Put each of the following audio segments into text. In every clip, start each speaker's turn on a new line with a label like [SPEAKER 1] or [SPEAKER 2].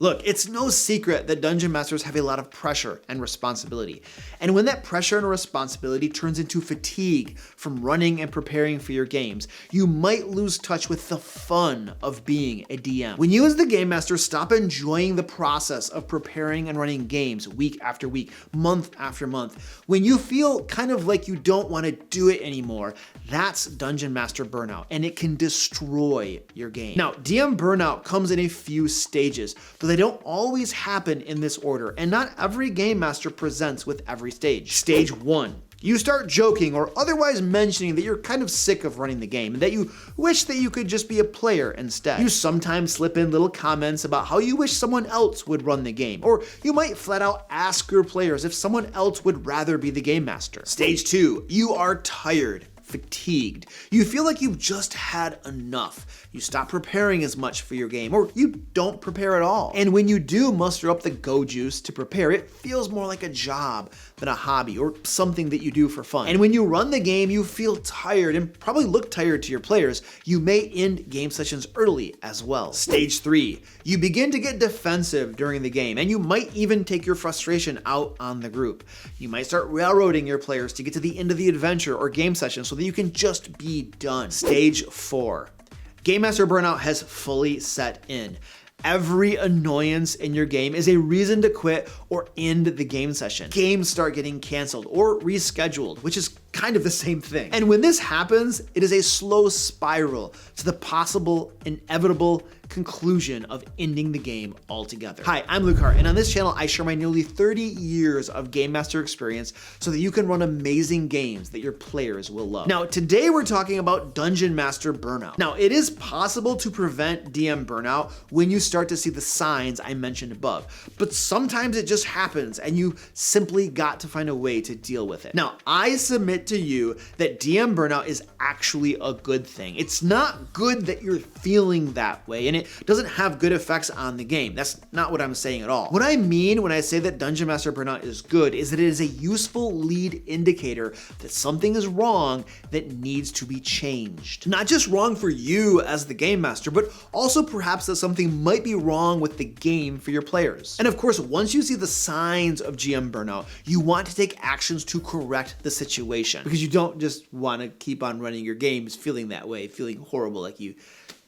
[SPEAKER 1] Look, it's no secret that dungeon masters have a lot of pressure and responsibility. And when that pressure and responsibility turns into fatigue from running and preparing for your games, you might lose touch with the fun of being a DM. When you as the game master stop enjoying the process of preparing and running games week after week, month after month, when you feel kind of like you don't want to do it anymore, that's dungeon master burnout, and it can destroy your game. Now, DM burnout comes in a few stages, but they don't always happen in this order, and not every game master presents with every stage. Stage 1. You start joking or otherwise mentioning that you're kind of sick of running the game and that you wish that you could just be a player instead. You sometimes slip in little comments about how you wish someone else would run the game, or you might flat out ask your players if someone else would rather be the game master. Stage 2. You are tired. Fatigued. You feel like you've just had enough. You stop preparing as much for your game, or you don't prepare at all. And when you do muster up the go juice to prepare, it feels more like a job than a hobby or something that you do for fun. And when you run the game, you feel tired and probably look tired to your players. You may end game sessions early as well. Stage 3. You begin to get defensive during the game, and you might even take your frustration out on the group. You might start railroading your players to get to the end of the adventure or game session so that you can just be done. Stage 4. Game Master burnout has fully set in. Every annoyance in your game is a reason to quit or end the game session. Games start getting canceled or rescheduled, which is kind of the same thing. And when this happens, it is a slow spiral to the possible, inevitable conclusion of ending the game altogether. Hi, I'm Luke Hart, and on this channel, I share my nearly 30 years of Game Master experience so that you can run amazing games that your players will love. Now, today we're talking about Dungeon Master burnout. Now, it is possible to prevent DM burnout when you start to see the signs I mentioned above, but sometimes it just happens and you simply got to find a way to deal with it. Now, I submit to you that DM burnout is actually a good thing. It's not good that you're feeling that way, and it doesn't have good effects on the game. That's not what I'm saying at all. What I mean when I say that Dungeon Master burnout is good is that it is a useful lead indicator that something is wrong that needs to be changed. Not just wrong for you as the game master, but also perhaps that something might be wrong with the game for your players. And of course, once you see the signs of GM burnout, you want to take actions to correct the situation, because you don't just want to keep on running your games feeling that way, feeling horrible like you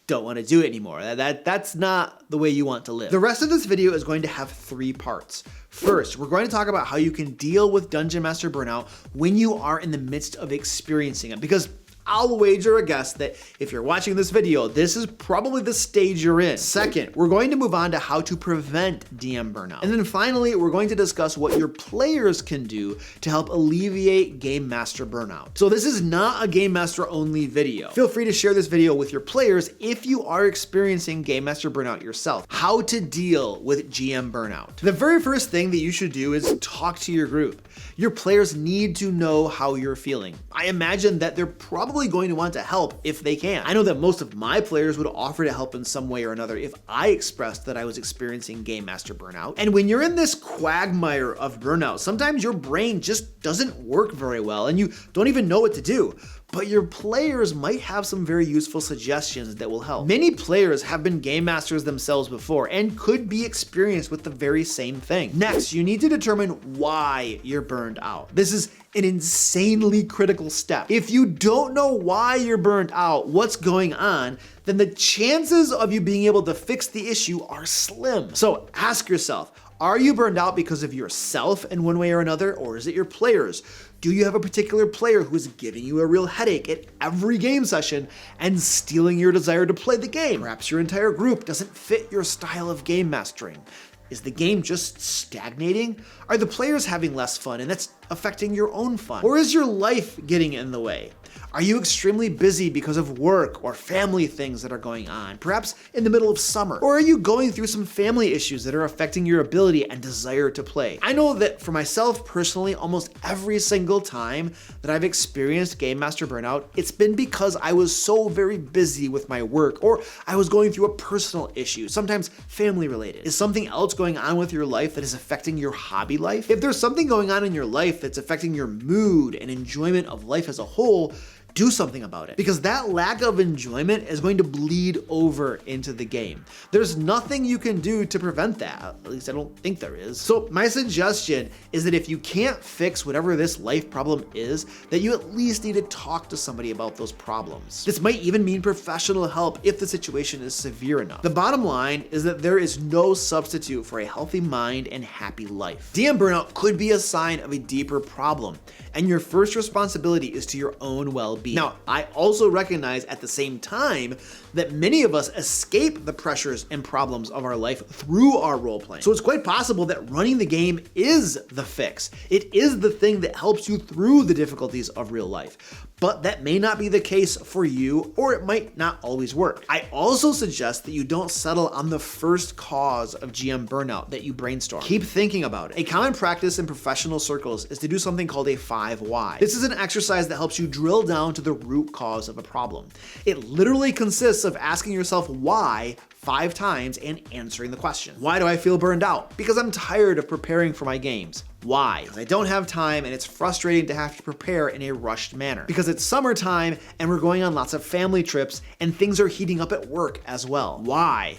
[SPEAKER 1] don't want to do it anymore. That's not the way you want to live. The rest of this video is going to have 3 parts. First, we're going to talk about how you can deal with Dungeon Master burnout when you are in the midst of experiencing it, because I'll wager a guess that if you're watching this video, this is probably the stage you're in. Second, we're going to move on to how to prevent DM burnout. And then finally, we're going to discuss what your players can do to help alleviate Game Master burnout. So this is not a Game Master only video. Feel free to share this video with your players if you are experiencing Game Master burnout yourself. How to deal with GM burnout. The very first thing that you should do is talk to your group. Your players need to know how you're feeling. I imagine that they're probably going to want to help if they can. I know that most of my players would offer to help in some way or another if I expressed that I was experiencing Game Master burnout. And when you're in this quagmire of burnout, sometimes your brain just doesn't work very well and you don't even know what to do. But your players might have some very useful suggestions that will help. Many players have been game masters themselves before and could be experienced with the very same thing. Next, you need to determine why you're burned out. This is an insanely critical step. If you don't know why you're burned out, what's going on, then the chances of you being able to fix the issue are slim. So ask yourself, are you burned out because of yourself in one way or another, or is it your players? Do you have a particular player who is giving you a real headache at every game session and stealing your desire to play the game? Perhaps your entire group doesn't fit your style of game mastering. Is the game just stagnating? Are the players having less fun and that's affecting your own fun? Or is your life getting in the way? Are you extremely busy because of work or family things that are going on, perhaps in the middle of summer? Or are you going through some family issues that are affecting your ability and desire to play? I know that for myself personally, almost every single time that I've experienced Game Master burnout, it's been because I was so very busy with my work, or I was going through a personal issue, sometimes family related. Is something else going on with your life that is affecting your hobby life? If there's something going on in your life that's affecting your mood and enjoyment of life as a whole, do something about it, because that lack of enjoyment is going to bleed over into the game. There's nothing you can do to prevent that. At least I don't think there is. So my suggestion is that if you can't fix whatever this life problem is, that you at least need to talk to somebody about those problems. This might even mean professional help if the situation is severe enough. The bottom line is that there is no substitute for a healthy mind and happy life. DM burnout could be a sign of a deeper problem, and your first responsibility is to your own well-being. Now, I also recognize at the same time that many of us escape the pressures and problems of our life through our role-playing. So it's quite possible that running the game is the fix. It is the thing that helps you through the difficulties of real life. But that may not be the case for you, or it might not always work. I also suggest that you don't settle on the first cause of GM burnout that you brainstorm. Keep thinking about it. A common practice in professional circles is to do something called a 5 why. This is an exercise that helps you drill down to the root cause of a problem. It literally consists of asking yourself why 5 times and answering the question. Why do I feel burned out? Because I'm tired of preparing for my games. Why? Because I don't have time and it's frustrating to have to prepare in a rushed manner. Because it's summertime and we're going on lots of family trips and things are heating up at work as well. Why?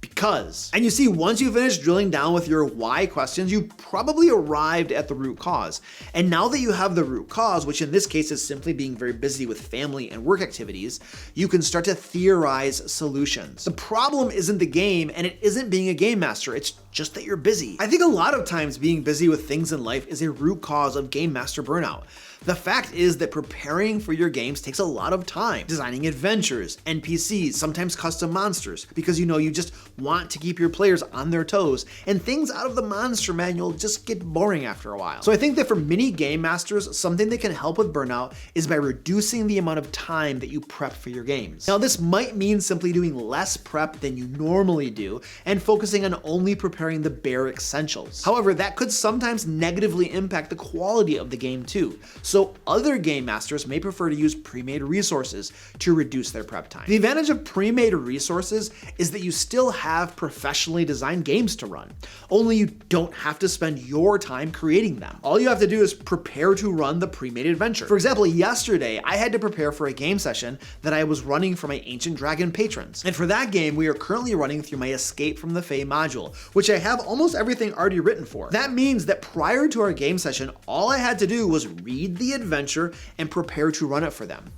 [SPEAKER 1] Because. And you see, once you finish drilling down with your why questions, you probably arrived at the root cause. And now that you have the root cause, which in this case is simply being very busy with family and work activities, you can start to theorize solutions. The problem isn't the game, and it isn't being a game master, it's just that you're busy. I think a lot of times being busy with things in life is a root cause of game master burnout. The fact is that preparing for your games takes a lot of time. Designing adventures, NPCs, sometimes custom monsters, because you just want to keep your players on their toes, and things out of the monster manual just get boring after a while. So I think that for many game masters, something that can help with burnout is by reducing the amount of time that you prep for your games. Now, this might mean simply doing less prep than you normally do and focusing on only preparing the bare essentials. However, that could sometimes negatively impact the quality of the game too. So other game masters may prefer to use pre-made resources to reduce their prep time. The advantage of pre-made resources is that you still have professionally designed games to run, only you don't have to spend your time creating them. All you have to do is prepare to run the pre-made adventure. For example, yesterday I had to prepare for a game session that I was running for my Ancient Dragon patrons. And for that game, we are currently running through my Escape from the Fae module, which I have almost everything already written for. That means that prior to our game session, all I had to do was read the adventure and prepare to run it for them.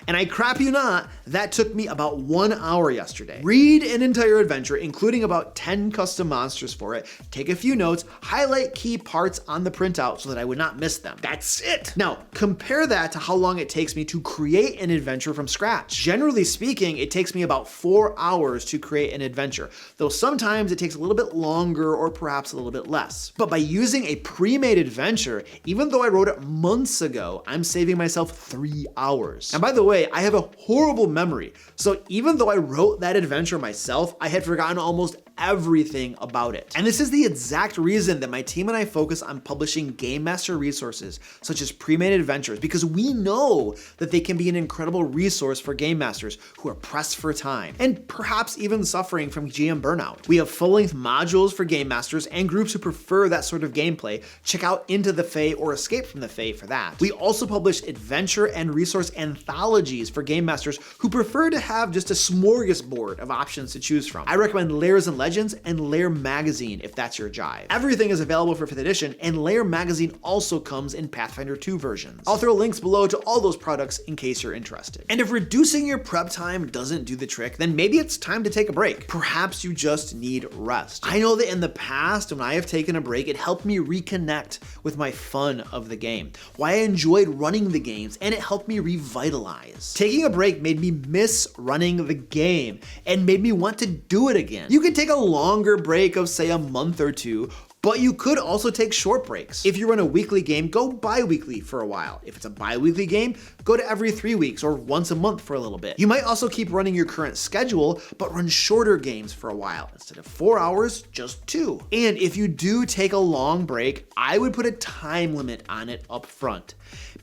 [SPEAKER 1] And I crap you not, that took me about 1 hour yesterday. Read an entire adventure, including about 10 custom monsters for it, take a few notes, highlight key parts on the printout so that I would not miss them. That's it. Now, compare that to how long it takes me to create an adventure from scratch. Generally speaking, it takes me about 4 hours to create an adventure, though sometimes it takes a little bit longer or perhaps a little bit less. But by using a pre-made adventure, even though I wrote it months ago, I'm saving myself 3 hours. And by the way, I have a horrible memory, so even though I wrote that adventure myself, I had forgotten almost everything about it. And this is the exact reason that my team and I focus on publishing Game Master resources, such as pre-made adventures, because we know that they can be an incredible resource for Game Masters who are pressed for time, and perhaps even suffering from GM burnout. We have full-length modules for Game Masters and groups who prefer that sort of gameplay. Check out Into the Fae or Escape from the Fae for that. We also publish adventure and resource anthologies for Game Masters who prefer to have just a smorgasbord of options to choose from. I recommend Lairs and Legends and Lair Magazine if that's your jive. Everything is available for 5th edition, and Lair Magazine also comes in Pathfinder 2 versions. I'll throw links below to all those products in case you're interested. And if reducing your prep time doesn't do the trick, then maybe it's time to take a break. Perhaps you just need rest. I know that in the past, when I have taken a break, it helped me reconnect with my fun of the game, why I enjoyed running the games, and it helped me revitalize. Taking a break made me miss running the game and made me want to do it again. You can take a longer break of say a month or two, but you could also take short breaks. If you run a weekly game, go bi-weekly for a while. If it's a bi-weekly game, go to every 3 weeks or once a month for a little bit. You might also keep running your current schedule, but run shorter games for a while. Instead of 4 hours, just 2. And if you do take a long break, I would put a time limit on it up front.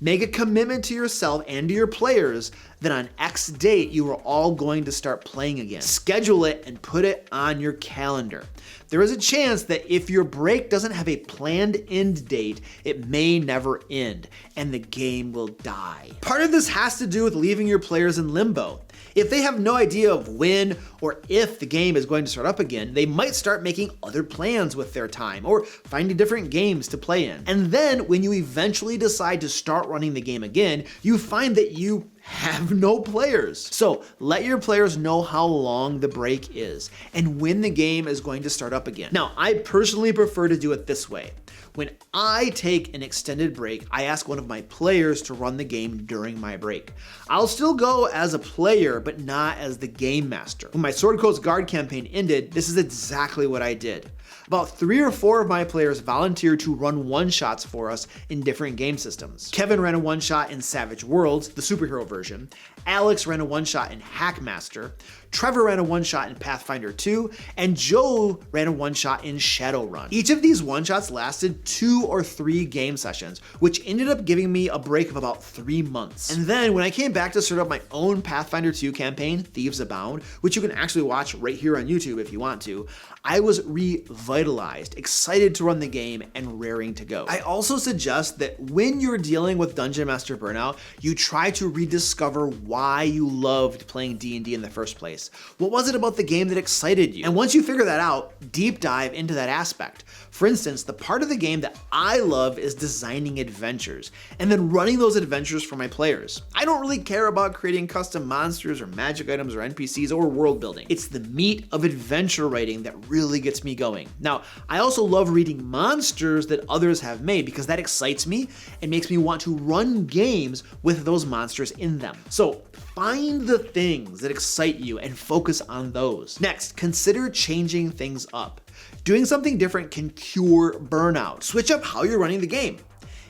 [SPEAKER 1] Make a commitment to yourself and to your players that on X date, you are all going to start playing again. Schedule it and put it on your calendar. There is a chance that if your break doesn't have a planned end date, it may never end and the game will die. Part of this has to do with leaving your players in limbo. If they have no idea of when or if the game is going to start up again, they might start making other plans with their time or finding different games to play in. And then when you eventually decide to start running the game again, you find that you have no players. So let your players know how long the break is and when the game is going to start up again. Now, I personally prefer to do it this way. When I take an extended break, I ask one of my players to run the game during my break. I'll still go as a player, but not as the game master. When my Sword Coast Guard campaign ended, this is exactly what I did. About 3 or 4 of my players volunteered to run one-shots for us in different game systems. Kevin ran a one-shot in Savage Worlds, the superhero version. Alex ran a one-shot in Hackmaster. Trevor ran a one-shot in Pathfinder 2, and Joe ran a one-shot in Shadowrun. Each of these one-shots lasted 2 or 3 game sessions, which ended up giving me a break of about 3 months. And then when I came back to start up my own Pathfinder 2 campaign, Thieves Abound, which you can actually watch right here on YouTube if you want to, I was revitalized, excited to run the game, and raring to go. I also suggest that when you're dealing with Dungeon Master burnout, you try to rediscover why you loved playing D&D in the first place. What was it about the game that excited you? And once you figure that out, deep dive into that aspect. For instance, the part of the game that I love is designing adventures, and then running those adventures for my players. I don't really care about creating custom monsters or magic items or NPCs or world building. It's the meat of adventure writing that really gets me going. Now, I also love reading monsters that others have made because that excites me and makes me want to run games with those monsters in them. So find the things that excite you and focus on those. Next, consider changing things up. Doing something different can cure burnout. Switch up how you're running the game.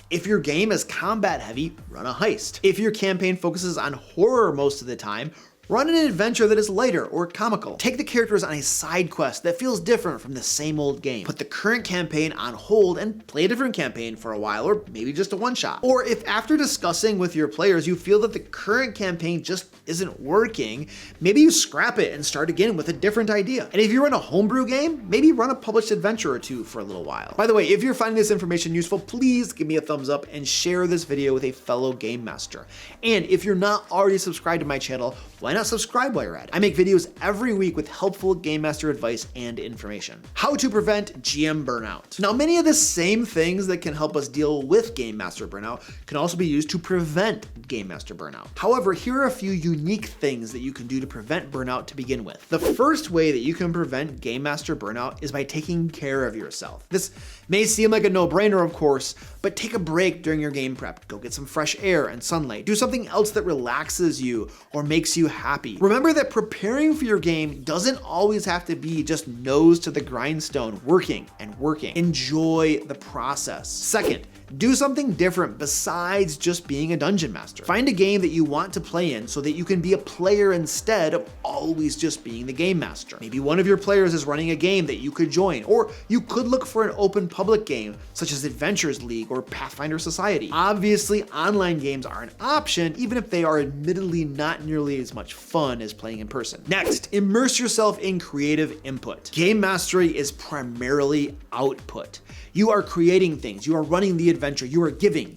[SPEAKER 1] If your game is combat heavy, run a heist. If your campaign focuses on horror most of the time, run an adventure that is lighter or comical. Take the characters on a side quest that feels different from the same old game. Put the current campaign on hold and play a different campaign for a while, or maybe just a one-shot. Or if after discussing with your players you feel that the current campaign just isn't working, maybe you scrap it and start again with a different idea. And if you run a homebrew game, maybe run a published adventure or two for a little while. By the way, if you're finding this information useful, please give me a thumbs up and share this video with a fellow game master. And if you're not already subscribed to my channel, why not subscribe while you're at it? I make videos every week with helpful game master advice and information. How to prevent GM burnout. Now, many of the same things that can help us deal with game master burnout can also be used to prevent game master burnout. However, here are a few unique things that you can do to prevent burnout to begin with. The first way that you can prevent game master burnout is by taking care of yourself. This may seem like a no-brainer, of course, but take a break during your game prep. Go get some fresh air and sunlight. Do something else that relaxes you or makes you happy. Remember that preparing for your game doesn't always have to be just nose to the grindstone, working and working. Enjoy the process. Second, do something different besides just being a dungeon master. Find a game that you want to play in so that you can be a player instead of always just being the game master. Maybe one of your players is running a game that you could join, or you could look for an open public game such as Adventures League or Pathfinder Society. Obviously, online games are an option, even if they are admittedly not nearly as much fun as playing in person. Next, immerse yourself in creative input. Game mastery is primarily output. You are creating things, you are running the adventure, you are giving.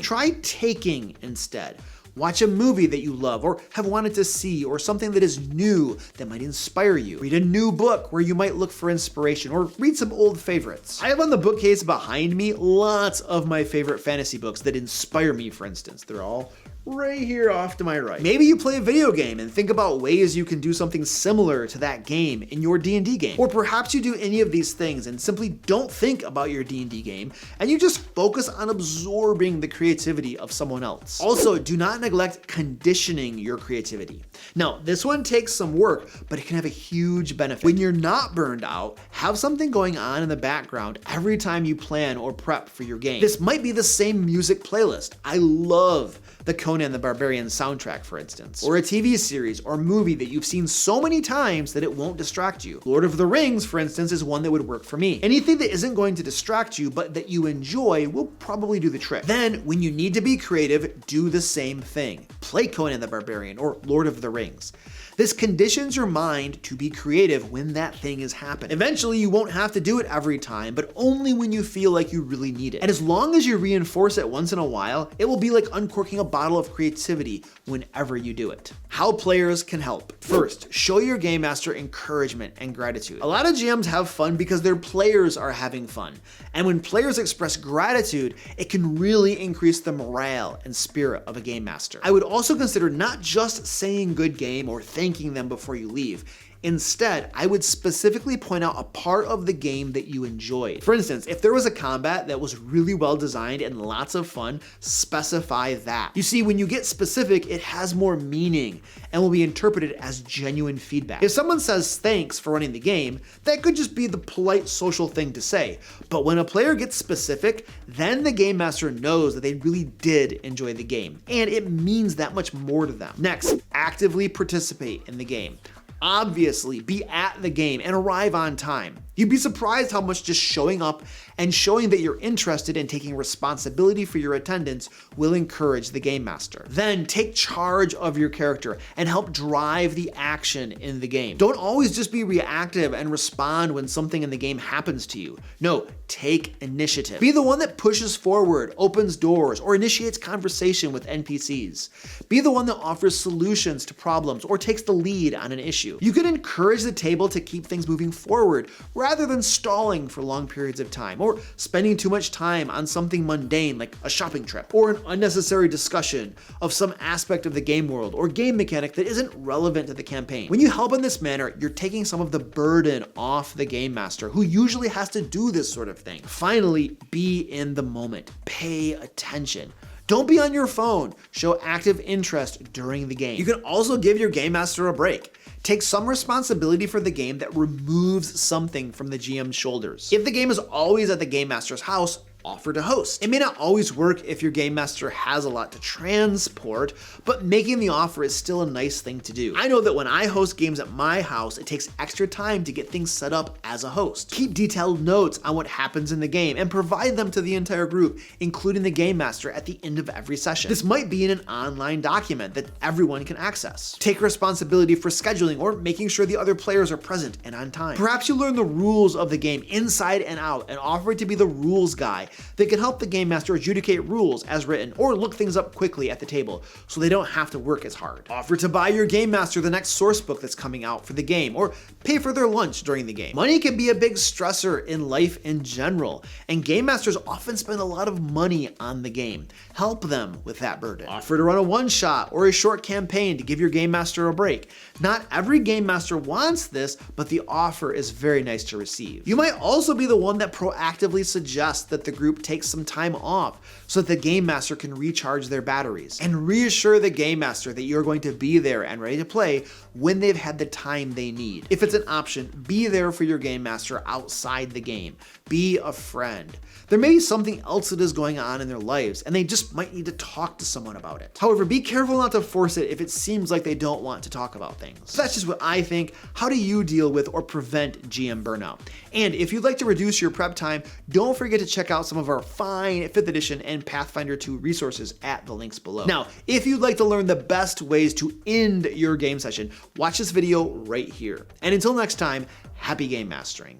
[SPEAKER 1] Try taking instead. Watch a movie that you love or have wanted to see, or something that is new that might inspire you. Read a new book where you might look for inspiration, or read some old favorites. I have on the bookcase behind me lots of my favorite fantasy books that inspire me, for instance. They're all right here off to my right. Maybe you play a video game and think about ways you can do something similar to that game in your D&D game. Or perhaps you do any of these things and simply don't think about your D&D game, and you just focus on absorbing the creativity of someone else. Also, do not neglect conditioning your creativity. Now, this one takes some work, but it can have a huge benefit. When you're not burned out, have something going on in the background every time you plan or prep for your game. This might be the same music playlist. I love the Conan the Barbarian soundtrack, for instance, or a TV series or movie that you've seen so many times that it won't distract you. Lord of the Rings, for instance, is one that would work for me. Anything that isn't going to distract you but that you enjoy will probably do the trick. Then, when you need to be creative, do the same thing. Play Conan the Barbarian or Lord of the Rings. This conditions your mind to be creative when that thing is happening. Eventually, Eventually, you won't have to do it every time, but only when you feel like you really need it. And as long as you reinforce it once in a while, it will be like uncorking a bottle of creativity whenever you do it. How players can help. First, show your game master encouragement and gratitude. A lot of GMs have fun because their players are having fun. And when players express gratitude, it can really increase the morale and spirit of a game master. I would also consider not just saying good game or thanking them before you leave. Instead, I would specifically point out a part of the game that you enjoyed. For instance, if there was a combat that was really well designed and lots of fun, specify that. You see, when you get specific, it has more meaning and will be interpreted as genuine feedback. If someone says thanks for running the game, that could just be the polite social thing to say. But when a player gets specific, then the game master knows that they really did enjoy the game, and it means that much more to them. Next, actively participate in the game. Obviously, be at the game and arrive on time. You'd be surprised how much just showing up and showing that you're interested in taking responsibility for your attendance will encourage the game master. Then take charge of your character and help drive the action in the game. Don't always just be reactive and respond when something in the game happens to you. No, take initiative. Be the one that pushes forward, opens doors, or initiates conversation with NPCs. Be the one that offers solutions to problems or takes the lead on an issue. You can encourage the table to keep things moving forward rather than stalling for long periods of time, or spending too much time on something mundane like a shopping trip, or an unnecessary discussion of some aspect of the game world or game mechanic that isn't relevant to the campaign. When you help in this manner, you're taking some of the burden off the game master, who usually has to do this sort of thing. Finally, be in the moment. Pay attention. Don't be on your phone. Show active interest during the game. You can also give your game master a break. Take some responsibility for the game that removes something from the GM's shoulders. If the game is always at the game master's house, offer to host. It may not always work if your game master has a lot to transport, but making the offer is still a nice thing to do. I know that when I host games at my house, it takes extra time to get things set up as a host. Keep detailed notes on what happens in the game and provide them to the entire group, including the game master at the end of every session. This might be in an online document that everyone can access. Take responsibility for scheduling or making sure the other players are present and on time. Perhaps you learn the rules of the game inside and out and offer to be the rules guy that can help the game master adjudicate rules as written or look things up quickly at the table so they don't have to work as hard. Offer to buy your game master the next source book that's coming out for the game or pay for their lunch during the game. Money can be a big stressor in life in general, and game masters often spend a lot of money on the game. Help them with that burden. Offer to run a one-shot or a short campaign to give your game master a break. Not every game master wants this, but the offer is very nice to receive. You might also be the one that proactively suggests that the group takes some time off so that the game master can recharge their batteries, and reassure the game master that you're going to be there and ready to play when they've had the time they need. If it's an option, be there for your game master outside the game. Be a friend. There may be something else that is going on in their lives, and they just might need to talk to someone about it. However, be careful not to force it if it seems like they don't want to talk about things. So that's just what I think. How do you deal with or prevent GM burnout? And if you'd like to reduce your prep time, don't forget to check out some of our fine 5th edition and Pathfinder 2 resources at the links below. Now, if you'd like to learn the best ways to end your game session, watch this video right here. And until next time, happy game mastering.